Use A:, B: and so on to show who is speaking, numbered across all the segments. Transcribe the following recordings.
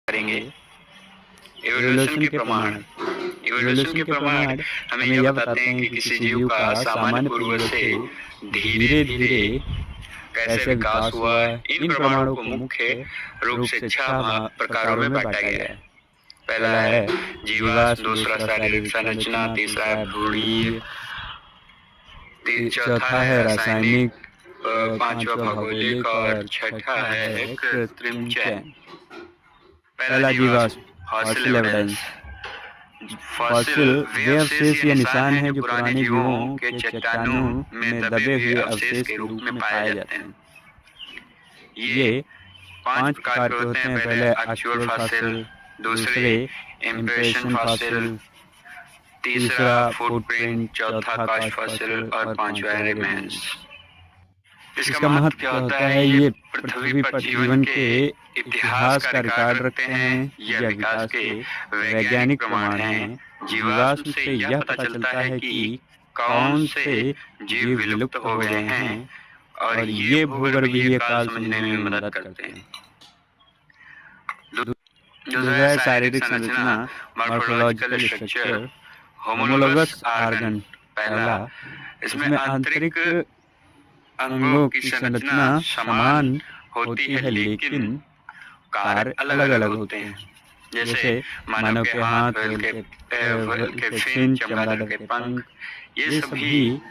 A: करेंगे। इवोल्यूशन के प्रमाण। इवोल्यूशन के प्रमाण हमें यह बताते हैं कि किसी जीव का सामान्य पूर्वज से धीरे धीरे कैसे विकास हुआ। इन प्रमाणों को मुख्य रूप से 6 प्रकारों में बांटा गया है। पहला है जीवाश्म, दूसरा शारीरिक संरचना, तीसरा है भ्रूणीय, चौथा है रासायनिक, पांचवा भौगोलिक और छठा है कृत्रिम चयन। पहला जीवाश्म फॉसिल एविडेंस। फॉसिल वे अवशेष या निशान हैं जो पुराने जीवों के चट्टानों में दबे हुए अवशेष के रूप में पाए जाते हैं। ये 5 प्रकार के होते हैं। पहले एक्चुअल फॉसिल, दूसरे इम्प्रेशन फॉसिल, तीसरा फुटप्रिंट, चौथा कॉस्ट फॉसिल और पांचवा रिमेन्स। इसका महत्व क्या होता है? ये पृथ्वी पर जीवन के इतिहास का रिकॉर्ड रखते हैं। यह विकास के वैज्ञानिक प्रमाण हैं। जीवाश्म से यह पता चलता है कि कौन से जीव विलुप्त हो गए हैं और ये भूगर्भीय काल समझने में मदद करते हैं। दूसरा है शारीरिक संरचना, मॉर्फोलॉजिकल स्ट्रक्चर। होमोलोगस ऑर्गन पहला, इसमें आंतरिक अंगों की संरचना समान होती है लेकिन कार्य अलग अलग होते हैं। जैसे मानव के हाथ, व्हेल के फिन, चमगादड़ के पंख, ये सभी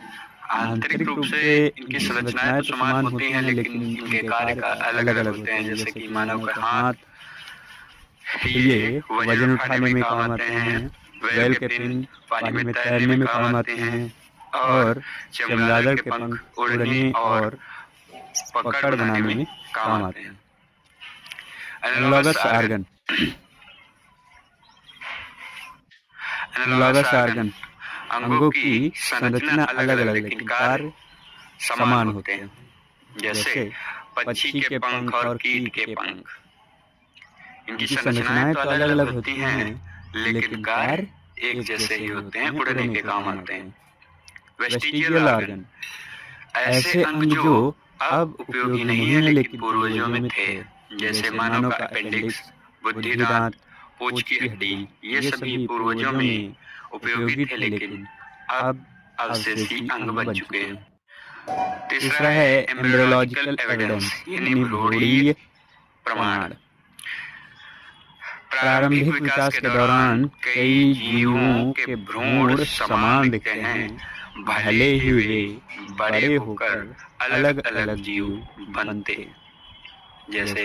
A: आंतरिक रूप से इनकी संरचनाएं तो समान होती हैं लेकिन इनके कार्य अलग अलग होते हैं। जैसे कि मानव का हाथ, ये वजन उठाने में काम आते हैं। व्हेल के फिन पानी में तैरने में काम आते हैं और चमगादड़ के पंख उड़ने और पकड़ बनाने में काम आते हैं। Analogous organ. एनालॉगस ऑर्गन अंगों की संरचना अलग अलग लेकिन कार्य समान होते हैं। जैसे पक्षी के पंख और कीट के पंख, इनकी संरचनाएं तो अलग अलग होती हैं लेकिन कार्य एक जैसे ही होते हैं, उड़ने के काम आते हैं। वेस्टिजियल ऑर्गन ऐसे अंग जो अब उपयोगी नहीं है लेकिन पूर्वजों में थे। जैसे मानव का अपेंडिक्स, बुद्धि दांत, पूंछ की हड्डी, ये सभी पूर्वजों में उपयोगी थे लेकिन अब अवशेषी अंग बन चुके हैं। तीसरा है एम्ब्रियोलॉजिकल एविडेंस, यानी भ्रूणीय प्रमाण। प्रारंभिक विकास के दौरान कई जीवों के भ्रूण समान दिखते हैं, भले ही वे बड़े होकर अलग अलग जीव बनते। जैसे